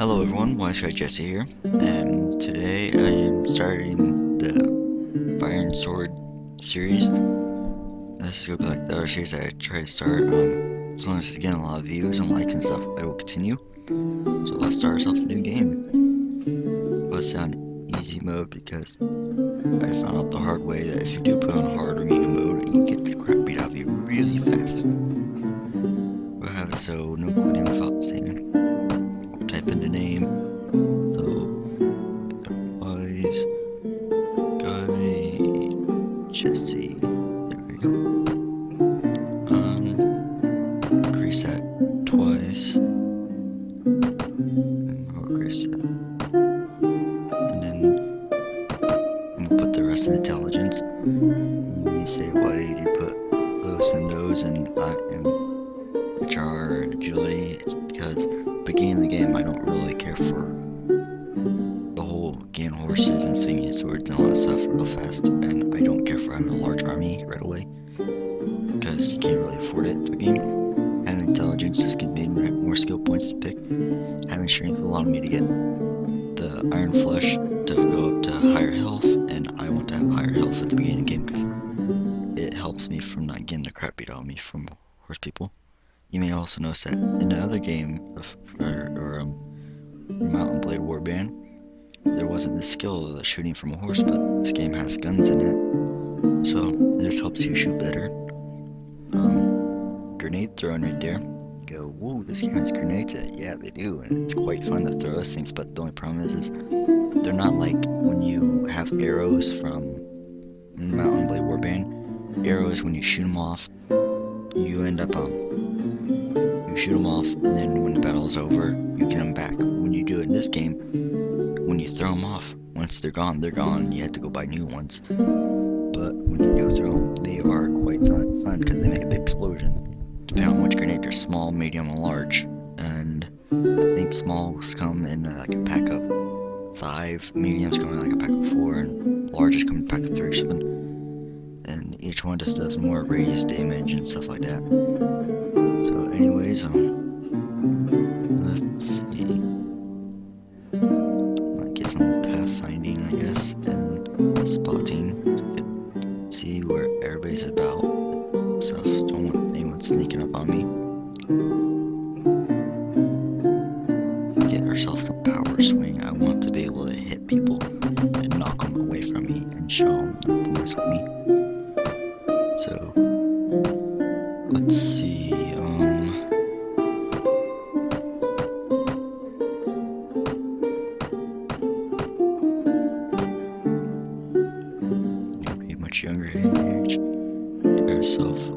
Hello everyone, Wise Guy Jesse here, and today I am starting the Fire and Sword series. This is gonna be like the other series I try to start. As long as it's getting a lot of views and likes and stuff, I will continue. So let's start ourselves a new game. Let's on easy mode because I found out the hard way that if you do put on hard or medium mode, you get the crap beat out of you really fast. We'll have it so no quitting without saving. Type in the name. So Wise Guy Jesse. There we go. Increase that twice. And I'll increase that. And then I'm gonna put the rest in intelligence. And you say why did you put those and those and HR and agility? It's because beginning of the game I don't really care for the whole getting horses and swinging swords and all that stuff real fast, and I don't care for having a large army right away because you can't really afford it to begin. Having intelligence just gives me more skill points to pick. Having strength will allow me to get the iron flesh to go up to higher health, and I want to have higher health at the beginning of the game because it helps me from not getting the crap beat out of me from horse people. You may also notice that in the other game of Mount and Blade Warband, there wasn't the skill of the shooting from a horse, but this game has guns in it, so this helps you shoot better. Grenade throwing right there. You go, whoa, this game has grenades in it. Yeah, they do, and it's quite fun to throw those things, but the only problem is they're not like when you have arrows from Mount and Blade Warband. Arrows, when you shoot them off, you end up you shoot them off, and then when the battle's over, you get them back. When you do it in this game, when you throw them off, once they're gone, they're gone. You have to go buy new ones. But when you do throw them, they are quite fun because they make a big explosion. Depending on which grenade, they're small, medium, and large. And I think smalls come in like a pack of 5, mediums come in like a pack of 4, and larges come in a pack of 3 or something. And each one just does more radius damage and stuff like that. So anyways, let's see. Might get some pathfinding, I guess, and spotting so we can see where everybody's about and stuff. Don't want anyone sneaking up on me. Get ourselves some power swing. I want to be able to hit people and knock them away from me and show them not to mess with me. So let's see. Maybe much younger age. Get yourself a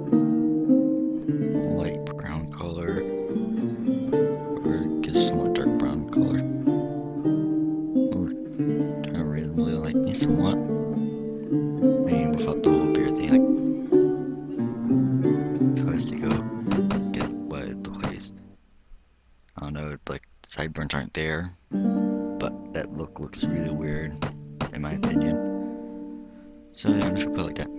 light brown color, or get somewhat dark brown color. Ooh, kind of really like me somewhat. Maybe without the whole beard thing, like if I was to go get what the place. I don't know, like sideburns aren't there, but that look looks really weird, in my opinion. So yeah, I'm just gonna put it like that.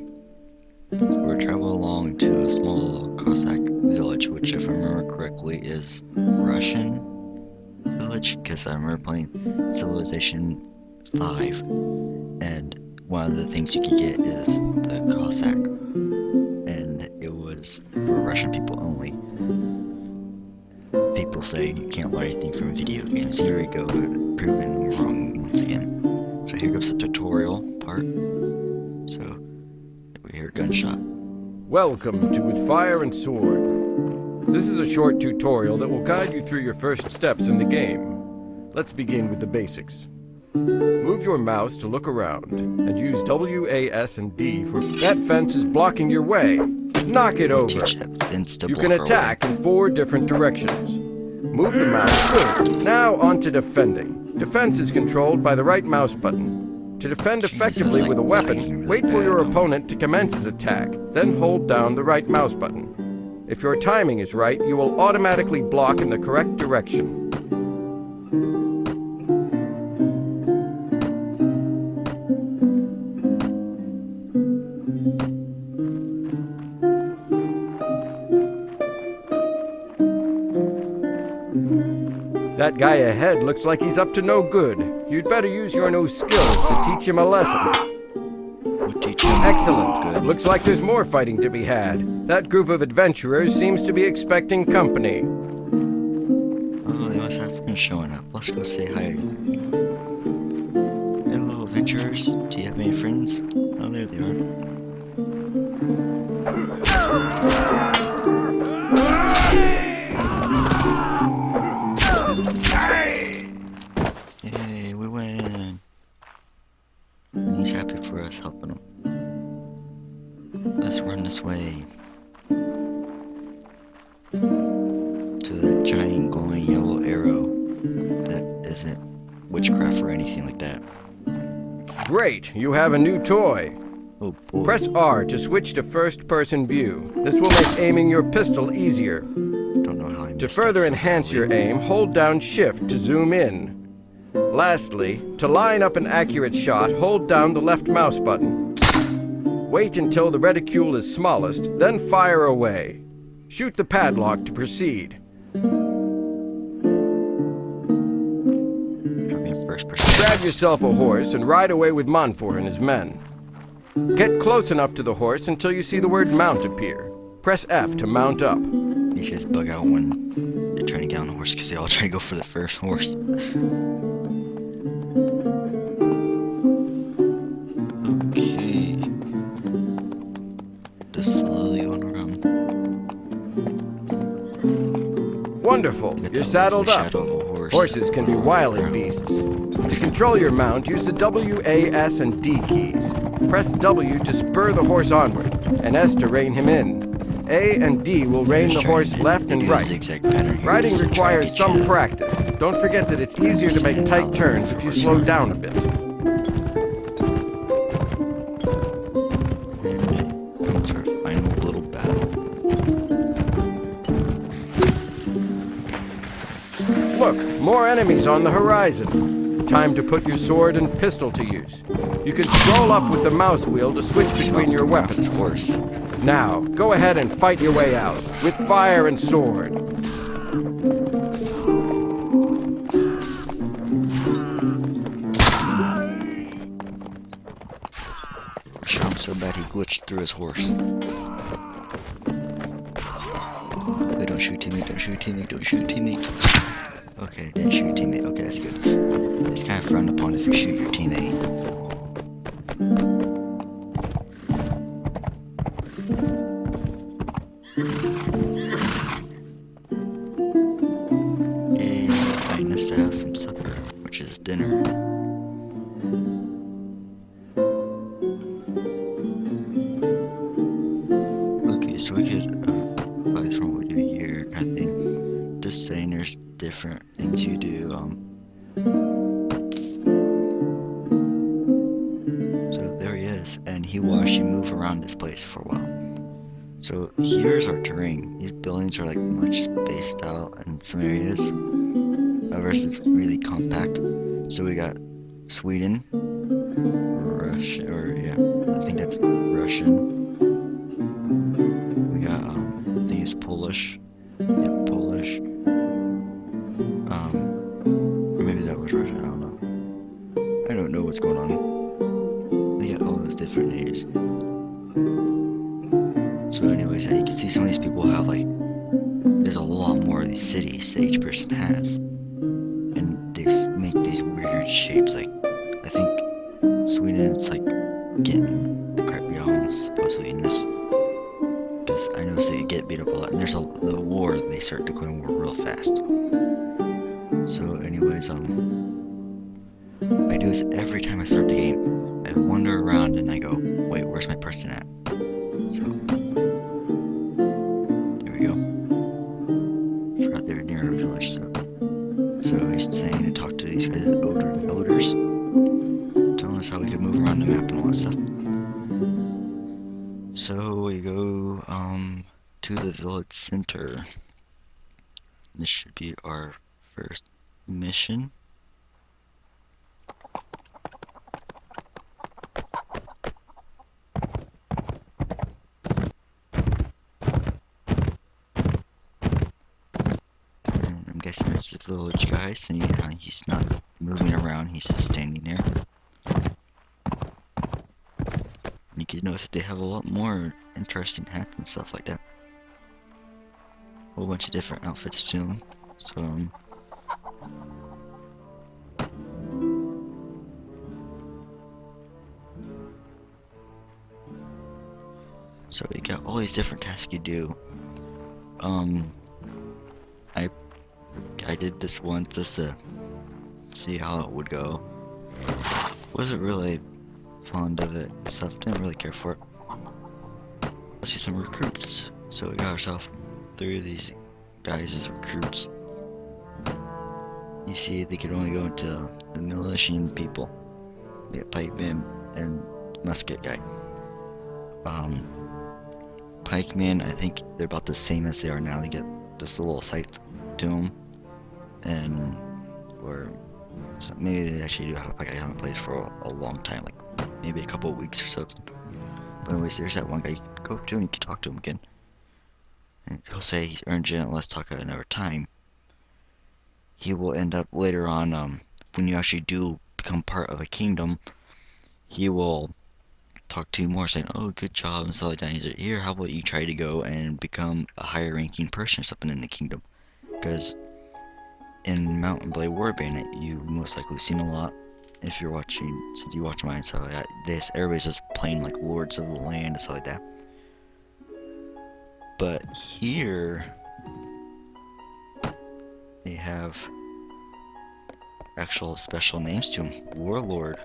We're traveling along to a small Cossack village, which if I remember correctly is Russian village, because I remember playing Civilization 5, and one of the things you could get is the Cossack, and it was for Russian people only. People say you can't learn anything from video games. Here we go, proven wrong once again. So here comes the tutorial part. So we hear a gunshot. Welcome to With Fire and Sword. This is a short tutorial that will guide you through your first steps in the game. Let's begin with the basics. Move your mouse to look around, and use W, A, S, and D for that fence is blocking your way. Knock it over. You can attack in 4 different directions. Move the mouse. Good. Now on to defending. Defense is controlled by the right mouse button. To defend effectively with a weapon, wait for your opponent to commence his attack, then hold down the right mouse button. If your timing is right, you will automatically block in the correct direction. That That guy ahead looks like he's up to no good. You'd better use your new skills to teach him a lesson. We'll teach him. Excellent. Good. Looks like there's more fighting to be had. That group of adventurers seems to be expecting company. Oh, they must have been showing up. Let's go say hi. Hello, adventurers. Do you have any friends? Oh, there they are. Yay, we win. And he's happy for us helping him. Let's run this way. To the giant glowing yellow arrow that isn't witchcraft or anything like that. Great, you have a new toy. Oh boy. Press R to switch to first-person view. This will make aiming your pistol easier. Don't know how I To missed further that so enhance your badly. aim, hold down Shift to zoom in. Lastly, to line up an accurate shot, hold down the left mouse button. Wait until the reticule is smallest, then fire away. Shoot the padlock to proceed. Got me in first person. Grab yourself a horse and ride away with Monfort and his men. Get close enough to the horse until you see the word mount appear. Press F to mount up. These guys bug out when they're trying to get on the horse because they all try to go for the first horse. Okay. Just slowly going around. Wonderful, Get you're that saddled lovely up. shadow of a horse. Horses can be wily beasts. To control your mount, use the W, A, S, and D keys. Press W to spur the horse onward, and S to rein him in. A and D will rein the Just horse trying to left and do a right. zigzag pattern here Riding just to try to requires get some you to- practice. Don't forget that it's easier to make tight turns if you slow down a bit. Come to our final little battle. Look, more enemies on the horizon. Time to put your sword and pistol to use. You can scroll up with the mouse wheel to switch between your weapons. This horse. Now, go ahead and fight your way out, with fire and sword. Shot him so bad he glitched through his horse. They don't shoot teammate, don't shoot teammate, don't shoot teammate. Okay, didn't shoot teammate. Okay, that's good. It's kind of frowned upon if you shoot your teammate. Yay, inviting us to have some supper, which is dinner. Okay, so we could buy from what we do here, kind of thing. Just saying, there's different things you do. So there he is, and he will actually move around this place for a while. So here's our terrain. These buildings are like much spaced out in some areas. Others is really compact. So we got Sweden, Russia, or yeah, I think that's Russian. We got I think it's Polish. Yep, Polish. Or maybe that was Russian. I don't know. I don't know what's going on. They got all those different names. So anyways, yeah, you can see some of these people have like, there's a lot more of these cities that each person has. And they make these weird shapes, like, I think Sweden, it's like getting the crap beat out of them, supposedly in this. Because I noticed they get beat up a lot, and there's the war, they start declaring war real fast. So anyways, I do this every time I start the game. I wander around and I go, wait, where's my person at? So, there we go. Forgot they were near a village, so he's saying to talk to these guys, elders, telling us how we can move around the map and all that stuff. So we go to the village center. This should be our first mission. I'm guessing it's the village guy. guys, and he's not moving around, he's just standing there. And you can notice that they have a lot more interesting hats and stuff like that. A whole bunch of different outfits too. So you got all these different tasks you do. I did this once just to see how it would go. Wasn't really fond of it, stuff. Didn't really care for it. Let's see some recruits. So we got ourselves 3 of these guys as recruits. You see, they could only go into the militian people. We got pikemen and musket guy. Pikemen, I think they're about the same as they are now. They get this little scythe to them, and so maybe they actually do have a pike. I haven't played for a long time, like maybe a couple of weeks or so. But anyways, there's that one guy you can go up to and you can talk to him again. And he'll say he earned it, let's talk at another time. He will end up later on, when you actually do become part of a kingdom, he will talk to you more, saying, oh, good job, and stuff like that. He's like, here, how about you try to go and become a higher ranking person or something in the kingdom? Because in Mount and Blade Warband, you most likely seen a lot. If you're watching, since you watch mine and stuff like that, everybody's just playing like Lords of the Land and stuff like that. But here, they have actual special names to them. Warlord.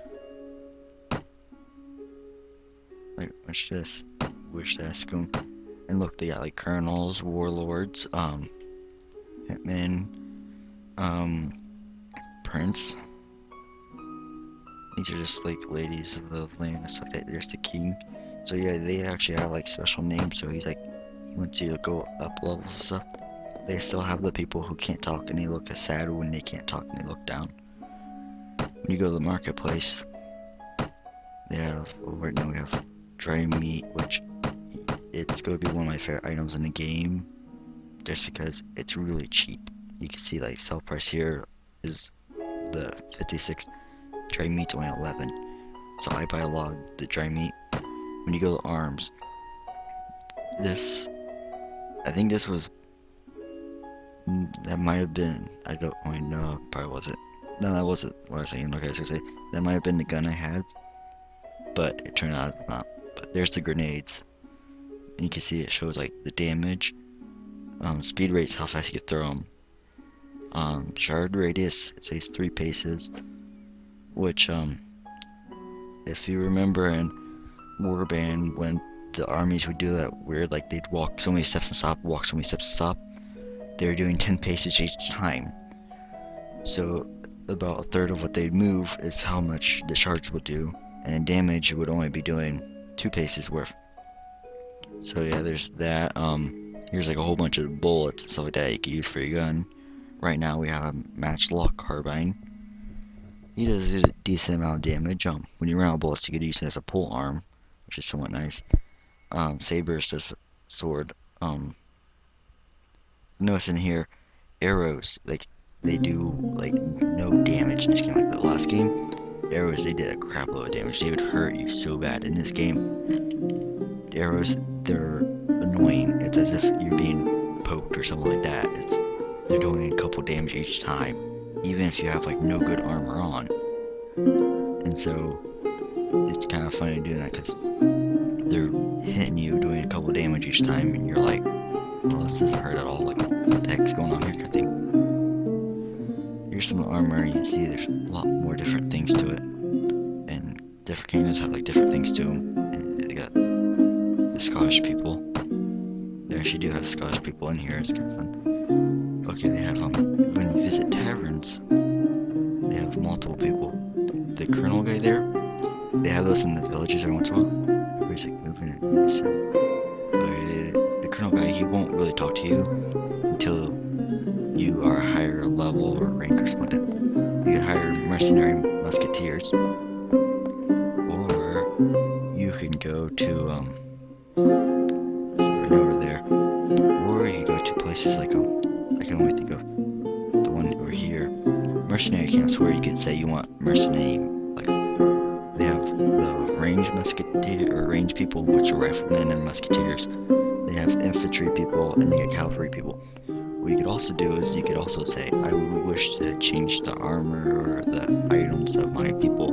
Like, watch this. Wish to ask them. And look, they got like colonels, warlords, hitmen, prince. These are just like ladies of the land and stuff like that. There's the king. So yeah, they actually have like special names. So he's like, he wants you to go up levels and stuff. They still have the people who can't talk and they look sad when they can't talk and they look down. When you go to the marketplace, they have, well, right now we have dry meat, which it's going to be one of my favorite items in the game, just because it's really cheap. You can see like sell price here is the 56. Dry meat's only 11. So I buy a lot of the dry meat. When you go to arms, this, I think this was, that might have been, I don't really know, probably wasn't. No, that wasn't what I was saying. Okay, I was gonna say, that might have been the gun I had, but it turned out it's not. But there's the grenades. And you can see it shows like the damage, speed rates, how fast you can throw them. Shard radius, it says 3 paces, which, if you remember in Warband, when the armies would do that weird, like they'd walk so many steps and stop, walk so many steps and stop, they were doing 10 paces each time. So about a third of what they'd move is how much the shards would do, and in damage it would only be doing 2 paces worth. So yeah, there's that. Here's like a whole bunch of bullets and stuff like that you can use for your gun. Right now we have a matchlock carbine. He does a decent amount of damage. When you run out of bullets, you could use it as a pole arm, which is somewhat nice. Sabers does sword. Notice in here, arrows, like they do like no damage in this game. Like the last game, arrows, they did a crap load of damage. They would hurt you so bad. In this game, the arrows, they're annoying. It's as if you're being poked or something like that. They're doing a couple damage each time, even if you have like no good armor on. And so it's kind of funny doing that because they're hitting you, doing a couple damage each time, and you're like, well, this doesn't hurt at all. Like, what the heck's going on here, kind of thing. Here's some armor. You can see there's a lot more different things to it, and different kingdoms have like different things to them. And they got the Scottish people. They actually do have Scottish people in here. It's kind of fun. Okay, they have when you visit taverns, they have multiple people. The colonel guy there, they have those in the villages every once in a while. Everybody's like moving it. Okay, the colonel guy, he won't really talk to you until you are a higher level or rank or something. You can hire mercenary musketeers, or you can go to right over there, or you go to places like I can only think of the one over here. mercenary camps where you could say you want mercenary, like they have the ranged musketeer or ranged people, which are riflemen and musketeers. They have infantry people and they get cavalry people. What you could also do is you could also say, I would wish to change the armor or the items of my people.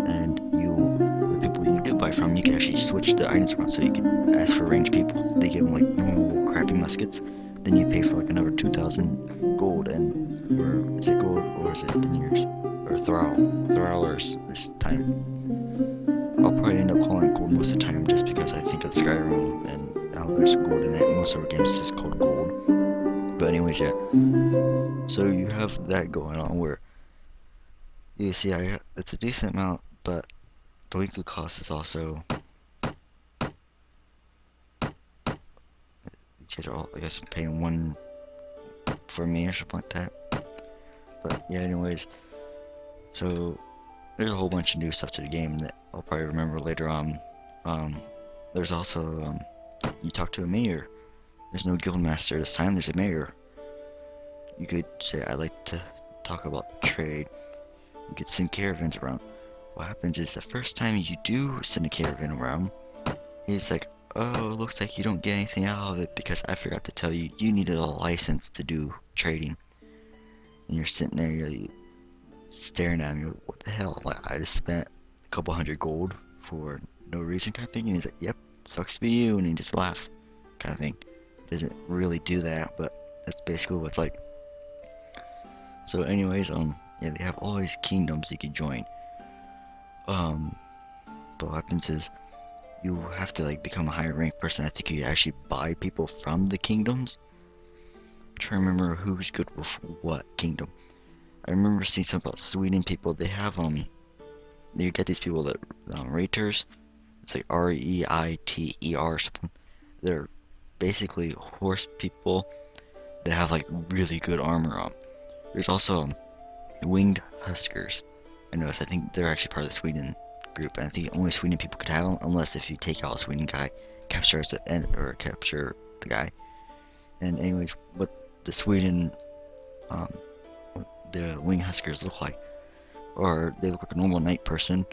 And the people you do buy from, you can actually switch the items around. So you can ask for ranged people. They give them like normal crappy muskets. Then you pay for like another 2,000 gold or is it gold or is it deniers? Or thrallers this time. I'll probably end up calling it gold most of the time just because I think of Skyrim and how there's gold in it. Most of our games is called gold. But anyways, yeah. So you have that going on where you see it's a decent amount, but the weekly cost is also you guys are all, I guess, paying one for me or something like that. But yeah, anyways, so there's a whole bunch of new stuff to the game that I'll probably remember later on. There's also you talk to a mayor. There's no guild master this time. There's a mayor. You could say, I like to talk about trade. You could send caravans around. What happens is the first time you do send a caravan around, he's like, oh, it looks like you don't get anything out of it because I forgot to tell you, you needed a license to do trading. And you're sitting there, you're staring at him, you're like, what the hell? Like, I just spent a couple hundred gold for no reason kind of thing. And he's like, yep, sucks to be you. And he just laughs kind of thing. Doesn't really do that, but that's basically what it's like. So anyways, yeah, they have all these kingdoms you can join. But what happens is you have to like become a higher ranked person. I think you actually buy people from the kingdoms. I'm trying to remember who's good with what kingdom. I remember seeing something about Sweden people. They have you get these people that Reiters. It's like Reiter or something. They're basically horse people that have like really good armor on. There's also winged huskers. I think they're actually part of the Sweden group, and I think only Sweden people could have them, unless if you take out a Sweden guy, capture the guy. And anyways, what the Sweden, the winged huskers look like, or they look like a normal knight person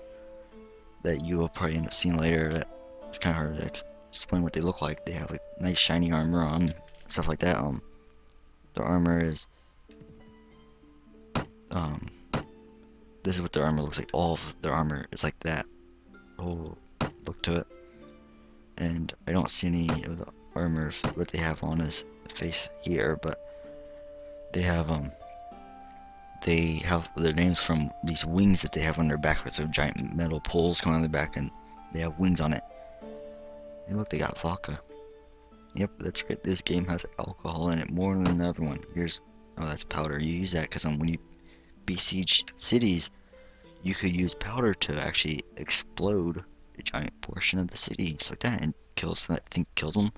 that you will probably end up seeing later. That it's kind of hard to explain what they look like. They have like nice shiny armor on, stuff like that. Their armor is this is what their armor looks like. All of their armor is like that whole look to it. And I don't see any of the armor what they have on his face here, but they have their names from these wings that they have on their back. With some giant metal poles coming on their back, and they have wings on it. And look, they got vodka. Yep, that's right. This game has alcohol in it more than another one. That's powder. You use that because when you besiege cities, you could use powder to actually explode a giant portion of the city, just like that, and kills them,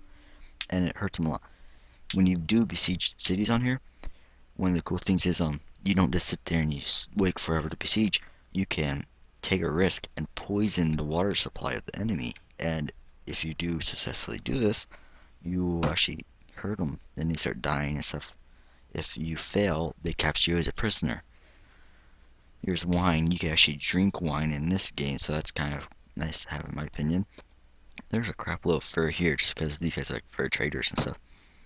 and it hurts them a lot. When you do besiege cities on here, one of the cool things is you don't just sit there and you wait forever to besiege. You can take a risk and poison the water supply of the enemy, and if you do successfully do this, you will actually hurt them, then they start dying and stuff. If you fail, they capture you as a prisoner. Here's wine. You can actually drink wine in this game, so that's kind of nice to have in my opinion. There's a crap load of fur here just because these guys are like fur traders and stuff.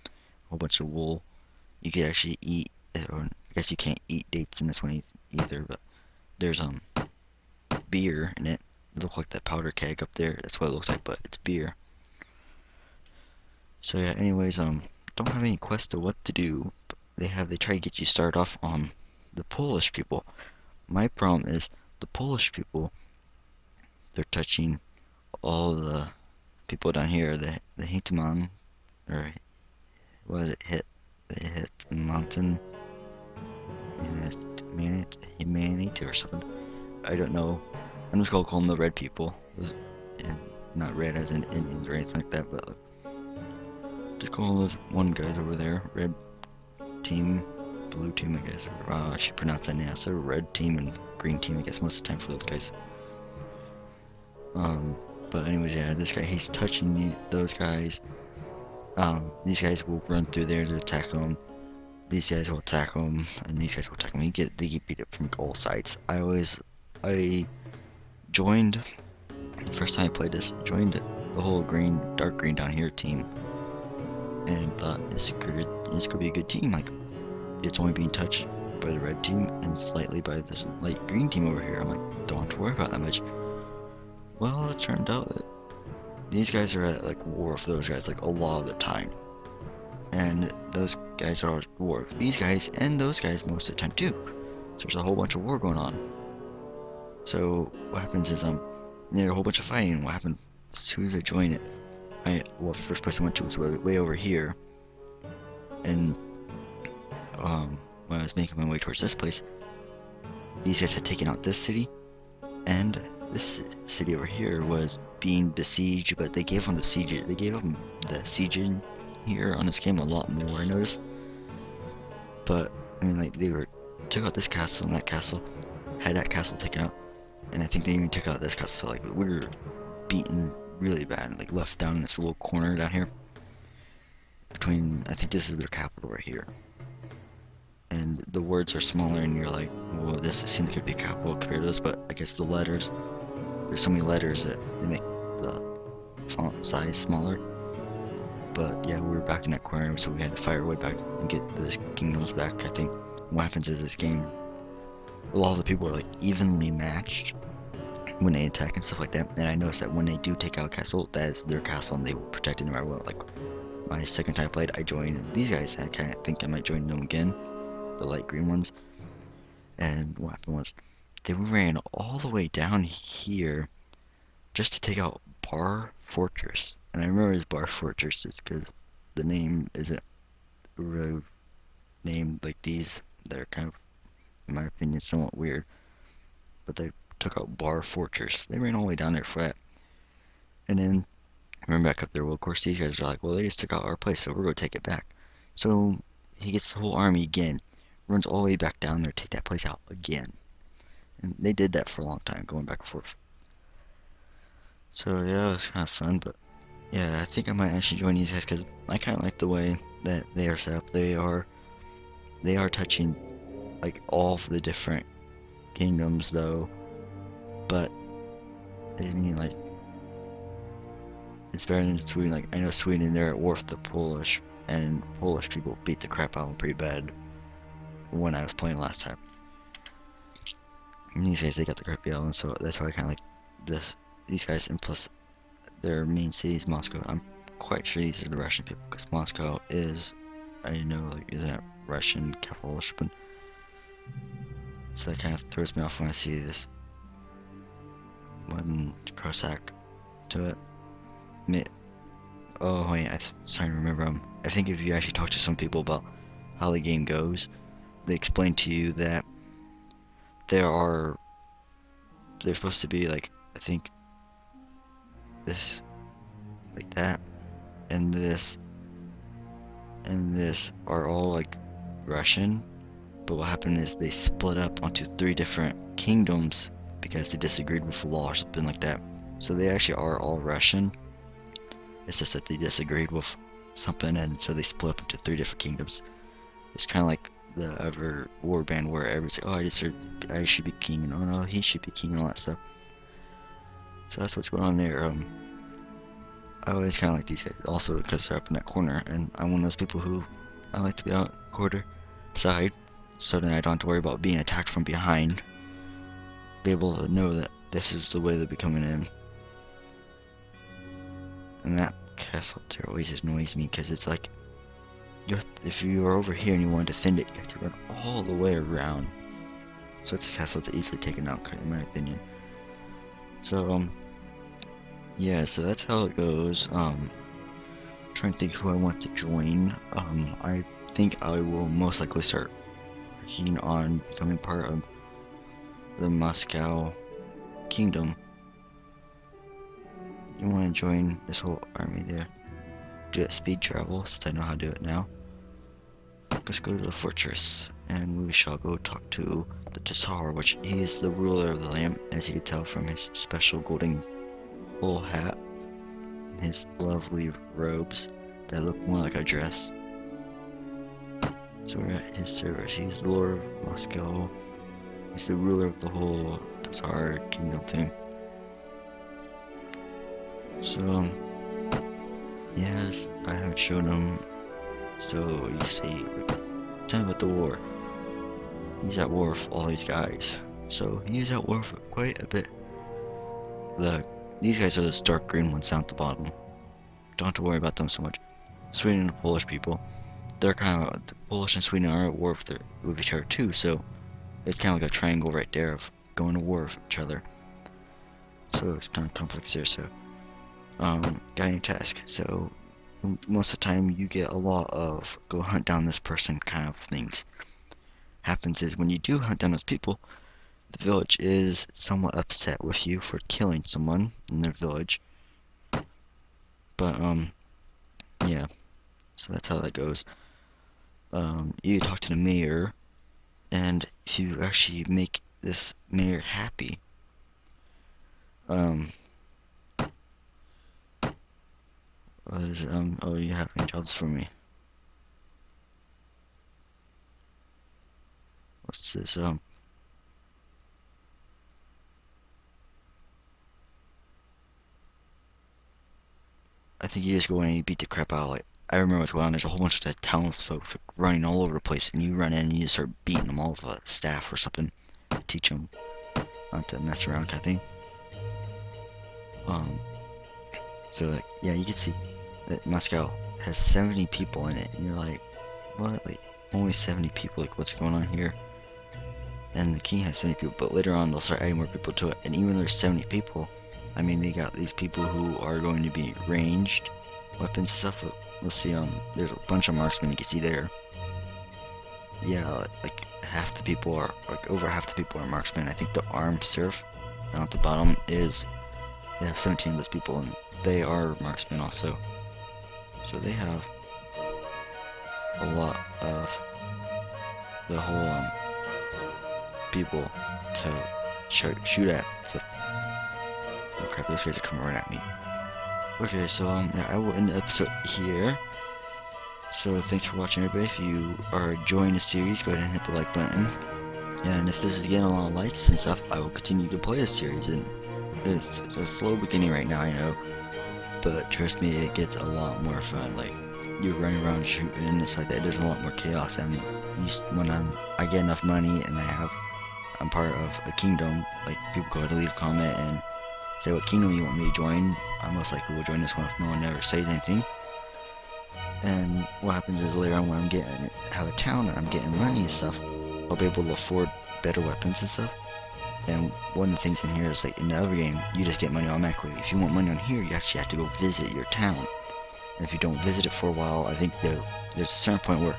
A whole bunch of wool. You can actually eat, or I guess you can't eat dates in this one either, but there's beer in it. It looks like that powder keg up there. That's what it looks like, but it's beer. So yeah, anyways, don't have any quest to what to do. They try to get you started off on the Polish people. My problem is the Polish people, they're touching all the people down here, the Hitman, or what is it, they hit mountain, humanity or something. I don't know. I'm just gonna call them the red people. Not red as in Indians or anything like that, but just call those one guys over there, red team, blue team, I guess, or I should pronounce that now. So red team and green team, I guess, most of the time for those guys. But anyways, yeah, this guy, he's touching those guys. These guys will run through there to attack them. these guys will attack them, and these guys will attack them. They get beat up from all sides. I joined the first time I played this. Joined the whole dark green down here team, and thought it's gonna be a good team. Like it's only being touched by the red team and slightly by this light green team over here. I'm like, don't have to worry about that much. Well, it turned out that these guys are at like war with those guys like a lot of the time, and those guys are at war with these guys and those guys most of the time too. So there's a whole bunch of war going on. So what happens is a whole bunch of fighting. What happened as soon as I joined it? First place I went to was way over here, and when I was making my way towards this place, these guys had taken out this city, and this city over here was being besieged, but they gave them the siege. They gave them the sieging here on this game a lot more, I noticed. But I mean, like took out this castle and that castle, had that castle taken out, and I think they even took out this castle. So like we were beaten really bad, like left down in this little corner down here. Between, I think this is their capital right here. And the words are smaller, and you're like, well, this seems to be a capital compared to this, but I guess the letters, there's so many letters that they make the font size smaller. But yeah, we were back in that corner, so we had to fight our way back and get the kingdoms back. I think what happens is this game, a lot of the people are like evenly matched when they attack and stuff like that. And I noticed that when they do take out a castle, that is their castle, and they will protect it no matter what. Like my second time I played, I joined these guys. I kind of think I might join them again, the light green ones. And what happened was they ran all the way down here just to take out Bar Fortress. And I remember it's Bar Fortress because the name isn't really named like these. They're kind of, in my opinion, somewhat weird. But they took out Bar Fortress. They ran all the way down there for that. And then ran back up there. Well, of course, these guys are like, well, they just took out our place, so we're going to take it back. So he gets the whole army again, runs all the way back down there, take that place out again. And they did that for a long time, going back and forth. So yeah, it was kind of fun, but yeah, I think I might actually join these guys because I kind of like the way that they are set up. They are touching like all of the different kingdoms though, but I mean like it's better than Sweden. Like I know Sweden, they're at war with the Polish, and Polish people beat the crap out of them pretty bad when I was playing last time. And these guys, they got the crap out, and so that's why I kind of like these guys, and plus their main city is Moscow. I'm quite sure these are the Russian people because Moscow is, I know, like isn't it Russian capital or something. So that kind of throws me off when I see this one Cossack to it. Oh wait, I'm starting to remember. I think if you actually talk to some people about how the game goes, they explain to you that they're supposed to be like, I think this, like that, and this are all like Russian, but what happened is they split up onto 3 different kingdoms because they disagreed with the law or something like that. So they actually are all Russian. It's just that they disagreed with something, and so they split up into 3 different kingdoms. It's kind of like the other warband where everyone's like, oh, I should be king, and oh no, he should be king, and all that stuff. So that's what's going on there. I always kind of like these guys also because they're up in that corner, and I'm one of those people who I like to be out quarter side, so then I don't have to worry about being attacked from behind. Be able to know that this is the way they'll be coming in. And that castle there always annoys me because it's like, if you are over here and you want to defend it, you have to run all the way around. So it's a castle that's easily taken out, in my opinion. So, yeah, so that's how it goes. Trying to think who I want to join. I think I will most likely start working on becoming part of the Moscow Kingdom. You want to join this whole army there? Do that speed travel, since I know how to do it now. Let's go to the fortress, and we shall go talk to the Tsar, which he is the ruler of the land, as you can tell from his special golden wool hat and his lovely robes that look more like a dress. So we're at his service. He's the Lord of Moscow. He's the ruler of the whole Tsar kingdom thing. So, yes, I haven't shown him. So, you see, tell me about the war. He's at war with all these guys. So, he's at war for quite a bit. These guys are those dark green ones down at the bottom. Don't have to worry about them so much. Sweden and the Polish people. They're kind of, the Polish and Sweden are at war with each other too, so it's kind of like a triangle right there of going to war with each other. So it's kind of complex there, so. Got any task. So, most of the time you get a lot of go hunt down this person kind of things. Happens is when you do hunt down those people, the village is somewhat upset with you for killing someone in their village. But, yeah. So that's how that goes. You talk to the mayor, and if you actually make this mayor happy, what is it? Oh, you have any jobs for me? What's this? I think you just go in and you beat the crap out of it. I remember what's going on. There's a whole bunch of the townsfolk running all over the place, and you run in and you just start beating them all with a staff or something. Teach them not to mess around, kind of thing. So like, yeah, you can see that Moscow has 70 people in it, and you're like, what? Like, only 70 people? Like, what's going on here? And the king has 70 people, but later on they'll start adding more people to it. And even though there's 70 people, I mean, they got these people who are going to be ranged weapons and stuff. Let's see, there's a bunch of marksmen you can see there. Yeah, like half the people are, like over half the people are marksmen. I think the armed serf down at the bottom is, they have 17 of those people, and they are marksmen also. So they have a lot of the whole, people to shoot at. So, oh crap, those guys are coming right at me. Okay, so yeah, I will end the episode here. So thanks for watching, everybody. If you are enjoying the series, go ahead and hit the like button. And if this is getting a lot of likes and stuff, I will continue to play this series. And it's a slow beginning right now, I know, but trust me, it gets a lot more fun. Like, you're running around shooting and it's like that. There's a lot more chaos. And when I get enough money and I'm part of a kingdom, like, people go to leave a comment and say what kingdom you want me to join. I most likely will join this one if no one ever says anything. And what happens is later on, when I'm have a town and I'm getting money and stuff, I'll be able to afford better weapons and stuff. And one of the things in here is, like, in the other game, you just get money automatically. If you want money on here, you actually have to go visit your town. And if you don't visit it for a while, I think there's a certain point where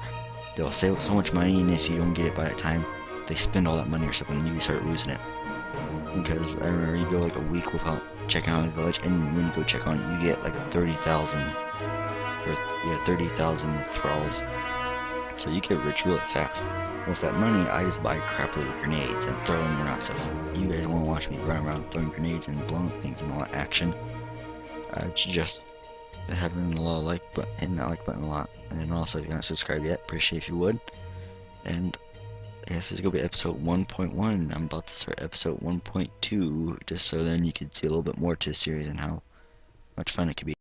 they'll save so much money, and if you don't get it by that time, they spend all that money or something, and you start losing it. Because I remember you go like a week without checking on the village, and when you go check on it, you get like 30,000, or yeah, 30,000 thralls. So you get rich really fast. With that money, I just buy a crap load of grenades and throw them around. So if you guys want to watch me run around throwing grenades and blowing things and all that action, I suggest having a lot of hitting that like button a lot. And then also, if you're not subscribed yet, appreciate if you would. And I guess this is going to be episode 1.1. I'm about to start episode 1.2, just so then you can see a little bit more to the series and how much fun it could be.